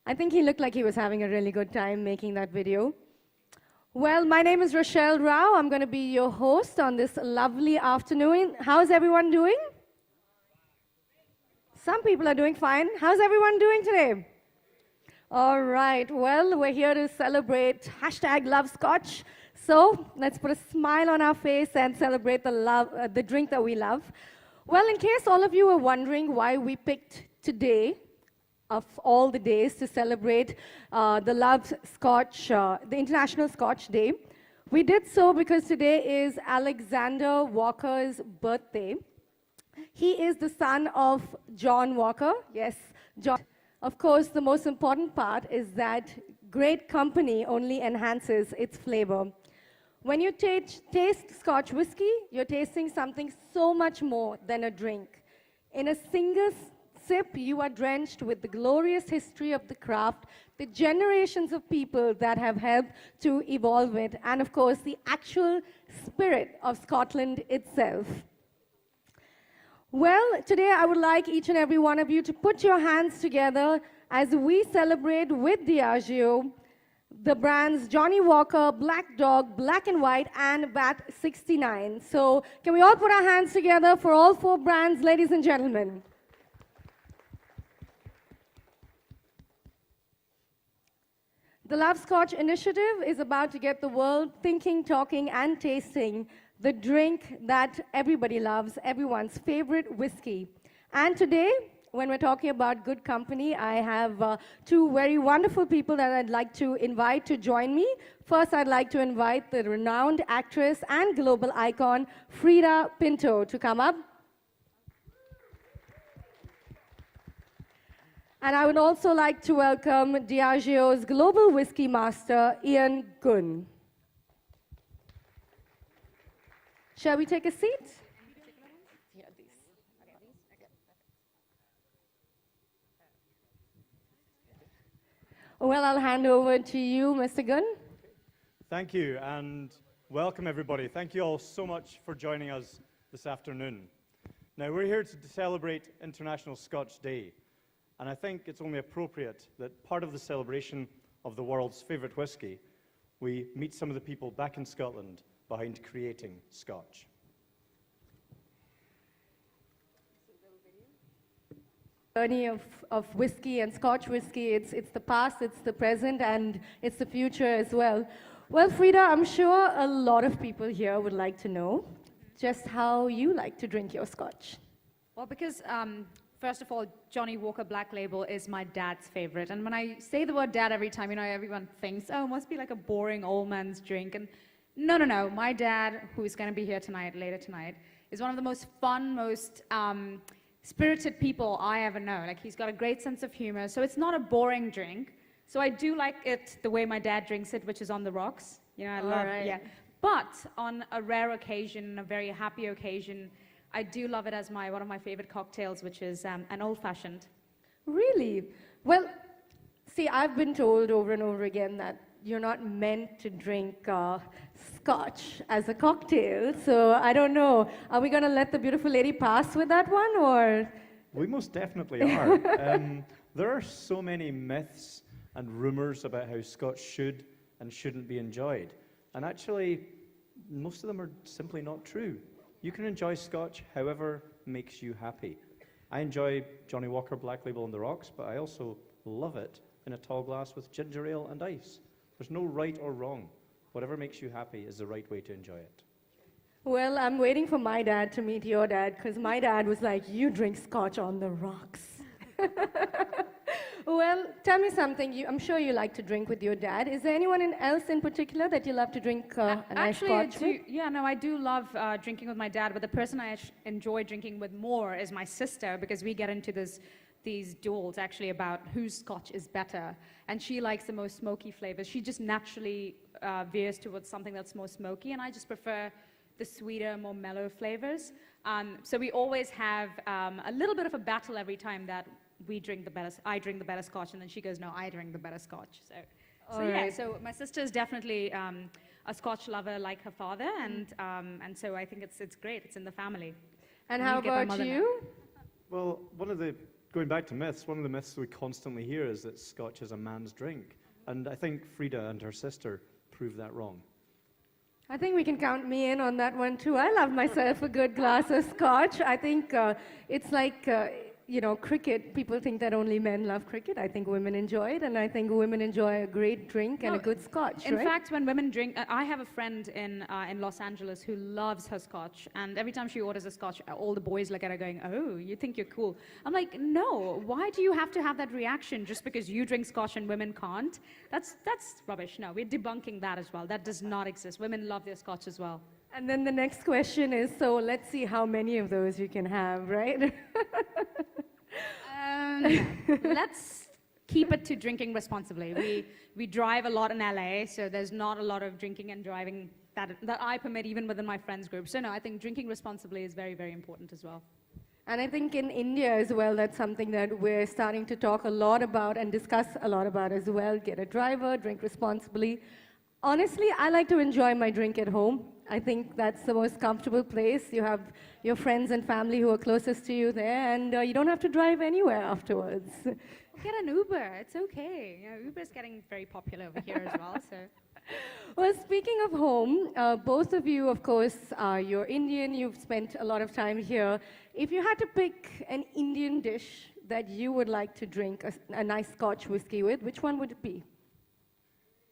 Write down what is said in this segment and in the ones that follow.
I think he looked like he was having a really good time making that video. Well, my name is Rochelle Rao. I'm going to be your host on this lovely afternoon. How's everyone doing? Some people are doing fine. How's everyone doing today? All right. Well, we're here to celebrate #LoveScotch. So let's put a smile on our face and celebrate the drink that we love. Well, in case all of you are wondering why we picked today of all the days to celebrate the International Scotch Day. We did so because today is Alexander Walker's birthday. He is the son of John Walker. Yes, John. Of course, the most important part is that great company only enhances its flavor. When you taste Scotch whiskey, you're tasting something so much more than a drink. In a single sip, you are drenched with the glorious history of the craft, the generations of people that have helped to evolve it, and of course, the actual spirit of Scotland itself. Well, today I would like each and every one of you to put your hands together as we celebrate with Diageo the brands Johnnie Walker, Black Dog, Black and White, and VAT 69. So can we all put our hands together for all four brands, ladies and gentlemen? The Love Scotch initiative is about to get the world thinking, talking, and tasting the drink that everybody loves, everyone's favorite whiskey. And today, when we're talking about good company, I have two very wonderful people that I'd like to invite to join me. First, I'd like to invite the renowned actress and global icon, FREIDA PINTO, to come up. And I would also like to welcome Diageo's global whiskey master, Ian Gunn. Shall we take a seat? Well, I'll hand over to you, Mr. Gunn. Thank you, and welcome everybody. Thank you all so much for joining us this afternoon. Now, we're here to celebrate International Scotch Day, and I think it's only appropriate that part of the celebration of the world's favourite whiskey, we meet some of the people back in Scotland behind creating Scotch. Journey of whiskey and Scotch whiskey, it's the past, it's the present, and it's the future as well. Well, FREIDA, I'm sure a lot of people here would like to know just how you like to drink your Scotch. Well, because first of all, Johnnie Walker Black Label is my dad's favorite. And when I say the word dad every time, you know, everyone thinks, oh, it must be like a boring old man's drink. And no. My dad, who is going to be here later tonight, is one of the most fun, most spirited people I ever know. Like, he's got a great sense of humor. So it's not a boring drink. So I do like it the way my dad drinks it, which is on the rocks. You know, I love it. Yeah. But on a rare occasion, a very happy occasion, I do love it as one of my favorite cocktails, which is an old-fashioned. Really? Well, see, I've been told over and over again that you're not meant to drink Scotch as a cocktail, so I don't know. Are we going to let the beautiful lady pass with that one, or? We most definitely are. There are so many myths and rumours about how Scotch should and shouldn't be enjoyed. And actually, most of them are simply not true. You can enjoy Scotch however makes you happy. I enjoy Johnnie Walker Black Label on the rocks, but I also love it in a tall glass with ginger ale and ice. There's no right or wrong. Whatever makes you happy is the right way to enjoy it. Well, I'm waiting for my dad to meet your dad, because my dad was like, you drink Scotch on the rocks. Well, tell me something. I'm sure you like to drink with your dad. Is there anyone else in particular that you love to drink a nice Scotch with? Yeah, no, I do love drinking with my dad, but the person I enjoy drinking with more is my sister, because we get into these duels actually about whose Scotch is better. And she likes the most smoky flavors. She just naturally veers towards something that's more smoky, and I just prefer the sweeter, more mellow flavors. So we always have a little bit of a battle every time that I drink the better Scotch, and then she goes, no, I drink the better Scotch. So my sister is definitely a Scotch lover like her father, and so I think it's great. It's in the family. And how about you? Well, one of the going back to myths, one of the myths we constantly hear is that Scotch is a man's drink. And I think FREIDA and her sister proved that wrong. I think we can count me in on that one too. I love myself a good glass of Scotch. I think it's like, cricket. People think that only men love cricket. I think women enjoy it, and I think women enjoy a great drink and a good Scotch, In right? fact, when women drink, I have a friend in Los Angeles who loves her Scotch, and every time she orders a Scotch, all the boys look at her going, "Oh, you think you're cool?" I'm like, no. Why do you have to have that reaction just because you drink Scotch and women can't? That's rubbish. No, we're debunking that as well. That does not exist. Women love their Scotch as well. And then the next question is, so let's see how many of those you can have, right? Let's keep it to drinking responsibly. We drive a lot in LA, so there's not a lot of drinking and driving that I permit even within my friends group. So no, I think drinking responsibly is very, very important as well. And I think in India as well, that's something that we're starting to talk a lot about and discuss a lot about as well. Get a driver, drink responsibly. Honestly, I like to enjoy my drink at home. I think that's the most comfortable place. You have your friends and family who are closest to you there, and you don't have to drive anywhere afterwards. Get an Uber. It's okay. Uber is getting very popular over here as well. So. Well, speaking of home, both of you, of course, you're Indian. You've spent a lot of time here. If you had to pick an Indian dish that you would like to drink a nice Scotch whiskey with, which one would it be?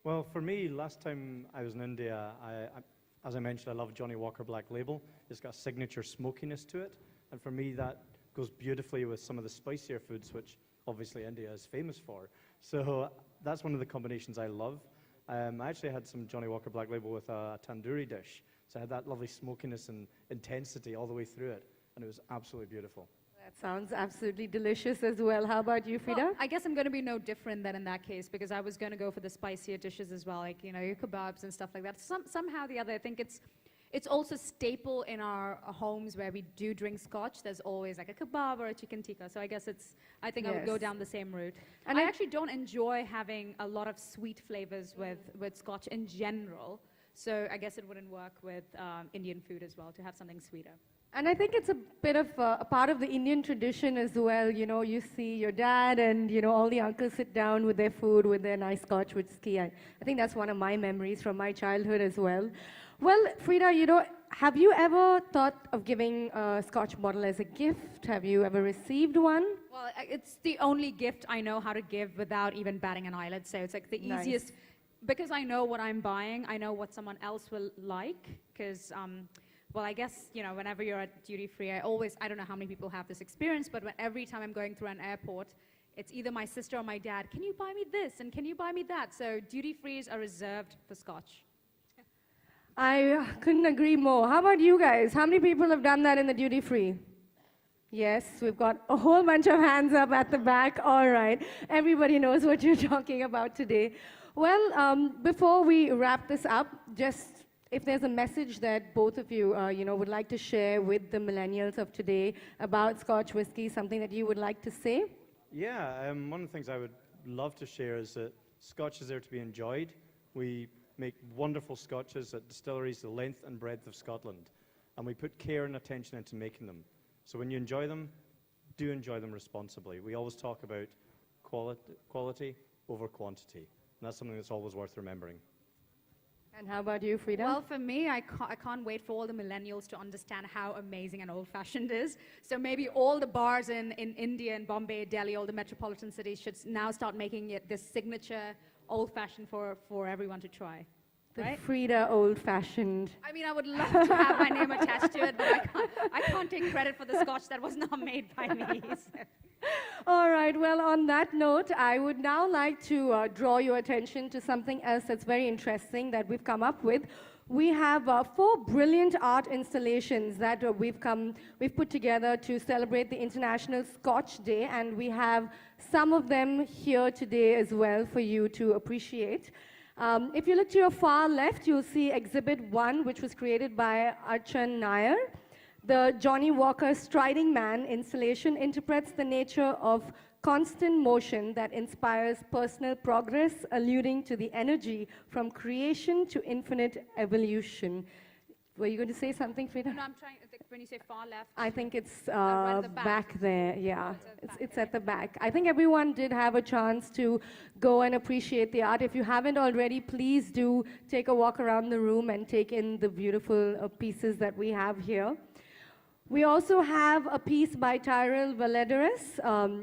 Well, for me, last time I was in India, as I mentioned, I love Johnny Walker Black Label. It's got a signature smokiness to it, and for me that goes beautifully with some of the spicier foods, which obviously India is famous for. So that's one of the combinations I love. I actually had some Johnny Walker Black Label with a tandoori dish, so I had that lovely smokiness and intensity all the way through it, and it was absolutely beautiful. That sounds absolutely delicious as well. How about you, FREIDA? Well, I guess I'm going to be no different than in that case, because I was going to go for the spicier dishes as well, like, your kebabs and stuff like that. Somehow or the other, I think it's also staple in our homes where we do drink Scotch. There's always like a kebab or a chicken tikka. So I guess I think I would go down the same route. And I actually don't enjoy having a lot of sweet flavors with Scotch in general. So I guess it wouldn't work with Indian food as well, to have something sweeter. And I think it's a bit of a part of the Indian tradition as well. You see your dad and, all the uncles sit down with their food, with their nice Scotch whiskey. I think that's one of my memories from my childhood as well. Well, FREIDA, have you ever thought of giving a Scotch bottle as a gift? Have you ever received one? Well, it's the only gift I know how to give without even batting an eyelid. So it's like the easiest, because I know what I'm buying. I know what someone else will like, because... well, I guess, whenever you're at duty-free, I don't know how many people have this experience, but every time I'm going through an airport, it's either my sister or my dad, can you buy me this and can you buy me that? So duty-frees are reserved for Scotch. I couldn't agree more. How about you guys? How many people have done that in the duty-free? Yes, we've got a whole bunch of hands up at the back. All right. Everybody knows what you're talking about today. Well, before we wrap this up, just if there's a message that both of you, would like to share with the millennials of today about Scotch whiskey, something that you would like to say? Yeah, one of the things I would love to share is that Scotch is there to be enjoyed. We make wonderful Scotches at distilleries the length and breadth of Scotland, and we put care and attention into making them. So when you enjoy them, do enjoy them responsibly. We always talk about quality over quantity, and that's something that's always worth remembering. And how about you, FREIDA? Well, for me, I can't wait for all the millennials to understand how amazing an old-fashioned is. So maybe all the bars in India and Bombay, Delhi, all the metropolitan cities should now start making it this signature old-fashioned for everyone to try. The right? FREIDA old-fashioned. I mean, I would love to have my name attached to it, but I can't take credit for the Scotch that was not made by me. So. All right, well, on that note, I would now like to draw your attention to something else that's very interesting that we've come up with. We have 4 brilliant art installations that we've put together to celebrate the International Scotch Day, and we have some of them here today as well for you to appreciate. If you look to your far left, you'll see Exhibit 1, which was created by Archan Nair. The Johnny Walker Striding Man installation interprets the nature of constant motion that inspires personal progress, alluding to the energy from creation to infinite evolution. Were you going to say something, FREIDA? No, I'm trying. when you say far left? I think it's right at the back. there, yeah. It's at the back, It's okay. at the back. I think everyone did have a chance to go and appreciate the art. If you haven't already, please do take a walk around the room and take in the beautiful pieces that we have here. We also have a piece by Tyrell Valederis.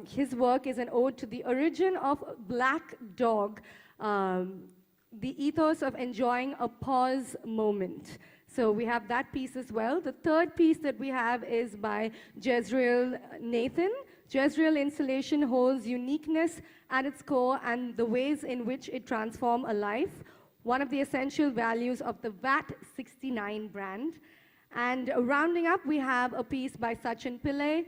His work is an ode to the origin of Black Dog, the ethos of enjoying a pause moment. So we have that piece as well. The third piece that we have is by Jezreel Nathan. Jezreel installation holds uniqueness at its core and the ways in which it transforms a life, one of the essential values of the VAT 69 brand. And rounding up, we have a piece by Sachin Pillai,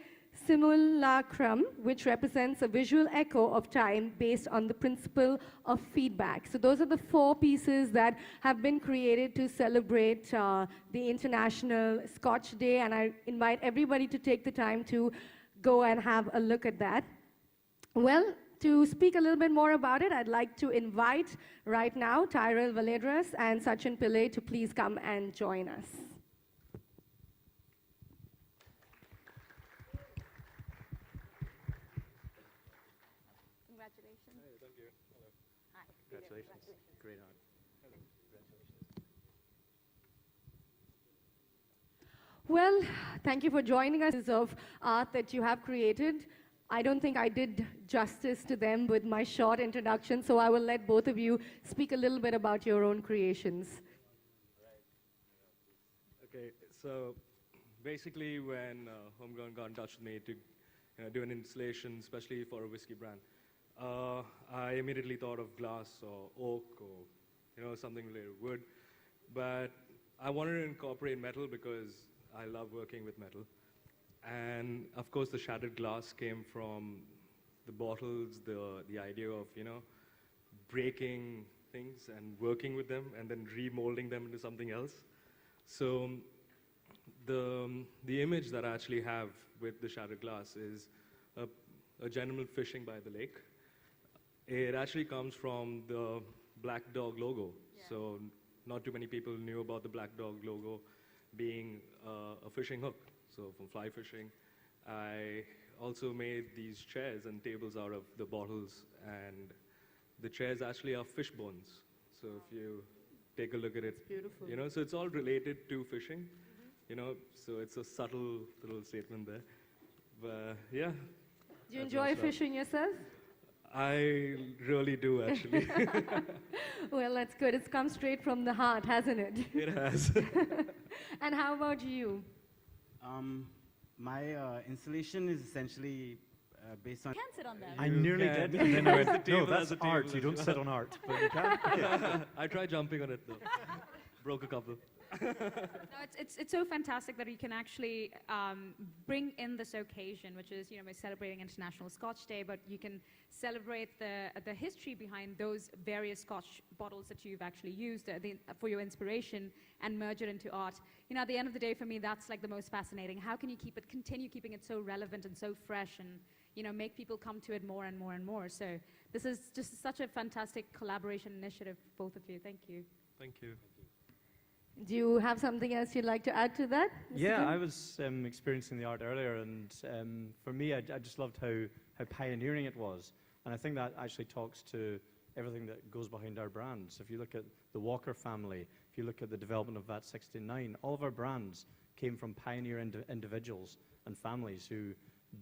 Simulacrum, which represents a visual echo of time based on the principle of feedback. So those are the 4 pieces that have been created to celebrate the International Scotch Day, and I invite everybody to take the time to go and have a look at that. Well, to speak a little bit more about it, I'd like to invite right now Tyrell Valederis and Sachin Pillai to please come and join us. Congratulations. Great art. Well, thank you for joining us. Of art that you have created. I don't think I did justice to them with my short introduction, so I will let both of you speak a little bit about your own creations. Okay, so basically when Homegrown got in touch with me to do an installation, especially for a whiskey brand, I immediately thought of glass or oak or something related to wood, but I wanted to incorporate metal because I love working with metal. And of course the shattered glass came from the bottles, the idea of breaking things and working with them and then remolding them into something else. So the image that I actually have with the shattered glass is a gentleman fishing by the lake. It actually comes from the Black Dog logo. Yeah. So not too many people knew about the Black Dog logo being a fishing hook. So from fly fishing, I also made these chairs and tables out of the bottles, and the chairs actually are fish bones. So if you take a look at it, It's beautiful. so it's all related to fishing, so it's a subtle little statement there. But yeah. Do you enjoy fishing yourself? I really do, actually. Well, that's good. It's come straight from the heart, hasn't it? It has. And how about you? My installation is essentially based on... You can sit on them. I nearly can. did, and then I went, The no, table that's has a art. table You as don't well. sit on art. But you can. I tried jumping on it, though. Broke a couple. No, it's so fantastic that you can actually bring in this occasion, which is, we're celebrating International Scotch Day, but you can celebrate the history behind those various Scotch bottles that you've actually used for your inspiration and merge it into art. At the end of the day, for me, that's like the most fascinating. How can you continue keeping it so relevant and so fresh and, make people come to it more and more and more? So this is just such a fantastic collaboration initiative, both of you. Thank you. Thank you. Do you have something else you'd like to add to that? Mr. Yeah, Kim? I was experiencing the art earlier, and for me, I just loved how pioneering it was. And I think that actually talks to everything that goes behind our brands. If you look at the Walker family, if you look at the development of VAT 69, all of our brands came from pioneer individuals and families who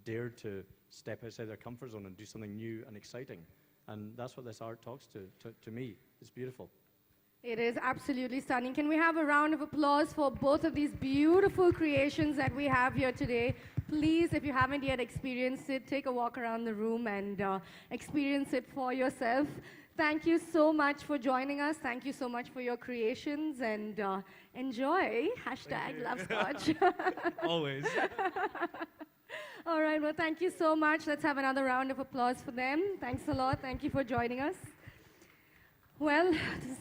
dared to step outside their comfort zone and do something new and exciting. And that's what this art talks to me. It's beautiful. It is absolutely stunning. Can we have a round of applause for both of these beautiful creations that we have here today? Please, if you haven't yet experienced it, take a walk around the room and experience it for yourself. Thank you so much for joining us. Thank you so much for your creations, and enjoy. #LoveScotch. Always. All right, well, thank you so much. Let's have another round of applause for them. Thanks a lot. Thank you for joining us. Well,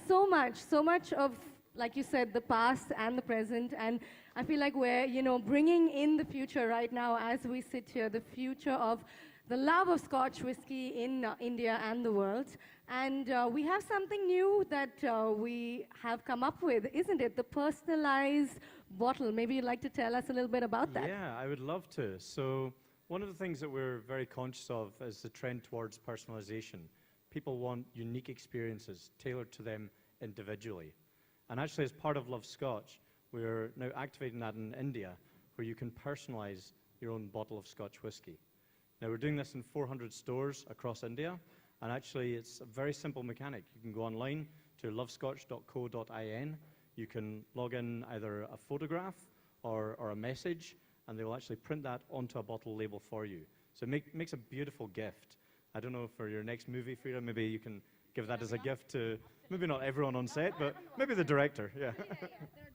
so much of, like you said, the past and the present, and I feel like we're, bringing in the future right now as we sit here, the future of the love of Scotch whiskey in India and the world. And we have something new that we have come up with, isn't it? The personalized bottle. Maybe you'd like to tell us a little bit about that. Yeah, I would love to. So one of the things that we're very conscious of is the trend towards personalization. People want unique experiences tailored to them individually. And actually, as part of Love Scotch, we're now activating that in India, where you can personalize your own bottle of Scotch whisky. Now, we're doing this in 400 stores across India, and actually, it's a very simple mechanic. You can go online to lovescotch.co.in. You can log in either a photograph or a message, and they will actually print that onto a bottle label for you. So it makes a beautiful gift. I don't know, for your next movie, Freida, maybe you can give that as a gift to, maybe not everyone on set, but maybe the director, yeah.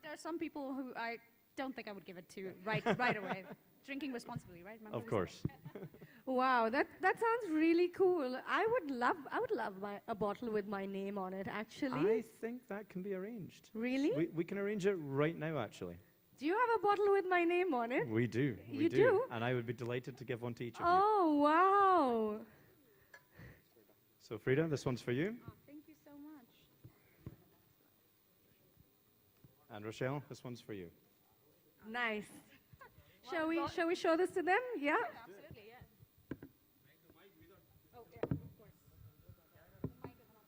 There are some people who I don't think I would give it to right away. Drinking responsibly, right? Of course. Wow, that sounds really cool. I would love a bottle with my name on it, actually. I think that can be arranged. Really? We can arrange it right now, actually. Do you have a bottle with my name on it? We do. You do? And I would be delighted to give one to each of you. Oh, wow. So, Freida, this one's for you. Oh, thank you so much. And Rochelle, this one's for you. Nice. Shall we show this to them? Yeah? Absolutely, yeah. Oh, yeah, of course. The mic is on.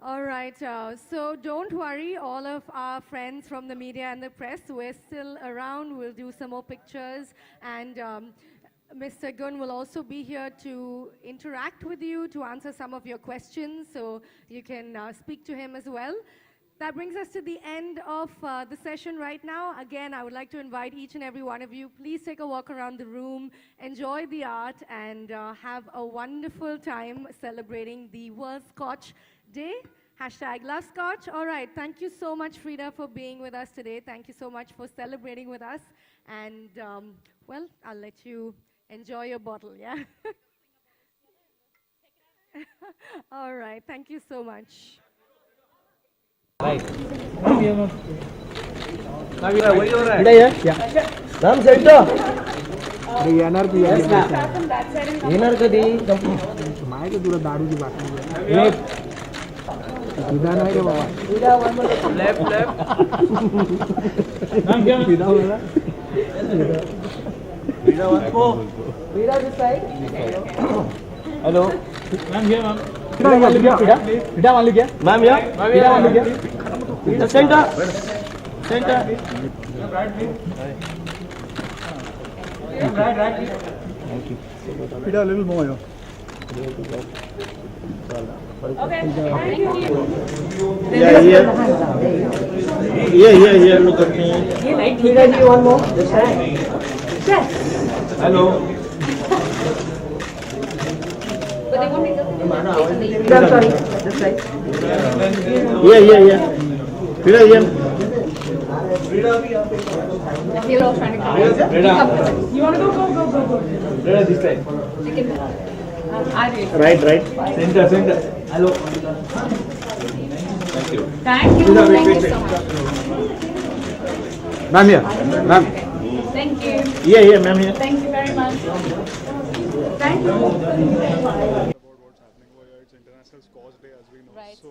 All right, so don't worry, all of our friends from the media and the press, we're still around. We'll do some more pictures, and Mr. Gun will also be here to interact with you, to answer some of your questions, so you can speak to him as well. That brings us to the end of the session right now. Again, I would like to invite each and every one of you, please take a walk around the room, enjoy the art, and have a wonderful time celebrating the World Scotch Day. #LoveScotch. All right, thank you so much, Freida, for being with us today. Thank you so much for celebrating with us. And, well, I'll let you enjoy your bottle, yeah? All right, thank you so much. Hello. Ma'am, here, ma'am. Pida मान लीजिए. Ma'am, here. Pida मान लीजिए. Center. Center. Right. Thank you. Pida a little more. Okay, thank you. Yeah. Look at me. Pida, do you want more? Yes. Hello. But they won't be I'm sorry. That's right. Yeah. Pida, yeah. They're all trying to come. You want to go? Pida, this side. You can. I do. Right. Center. Hello. Thank you. Thank you so much. Ma'am, here. Ma'am. Thank you. Yeah, ma'am, here. Thank you very much. Thank you. About what's happening over here. It's International Scotch Day, as we know. Right. So,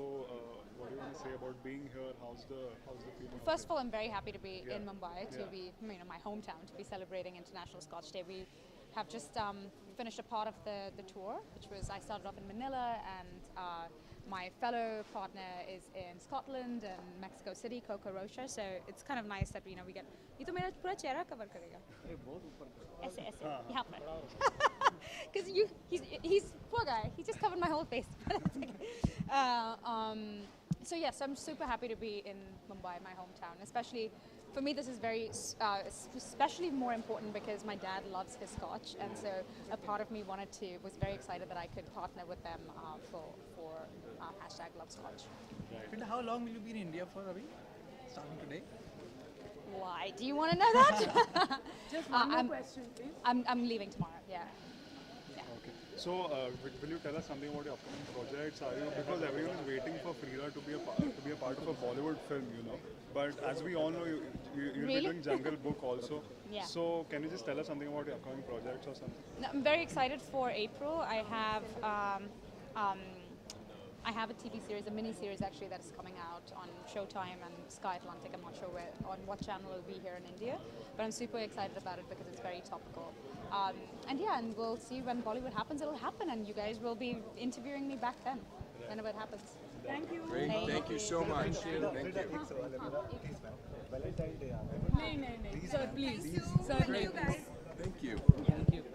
what do you want to say about being here? How's the feeling? First of all, I'm very happy to be in Mumbai, to be, my hometown, to be celebrating International Scotch Day. We have just finished a part of the tour, which was I started off in Manila, and my fellow partner is in Scotland and Mexico City, Coco Rocha. So it's kind of nice that we get. ये तो मेरा पूरा चेहरा cover करेगा. ऐसे ऐसे यहाँ पर. Because he's poor guy. He just covered my whole face. So yes, I'm super happy to be in Mumbai, my hometown. Especially for me, this is very especially more important because my dad loves his Scotch, and so a part of me was very excited that I could partner with them for #LoveScotch. And how long will you be in India for, Ravi? Starting today? Why? Do you want to know that? Just one more question, please. I'm leaving tomorrow. Yeah. Okay. So, will you tell us something about your upcoming projects? Because everyone is waiting for FREIDA to be a part of a Bollywood film, you know. But as we all know, you'll be doing Jungle Book also. Yeah. So, can you just tell us something about your upcoming projects or something? No, I'm very excited for April. I have a TV series, a mini series actually, that is coming out on Showtime and Sky Atlantic. I'm not sure on what channel it'll be here in India, but I'm super excited about it because it's very topical. And we'll see when Bollywood happens, it'll happen, and you guys will be interviewing me back then, whenever it happens. Thank you. Great. Thank you so much. Thank you. No, sir, please. Sir, please.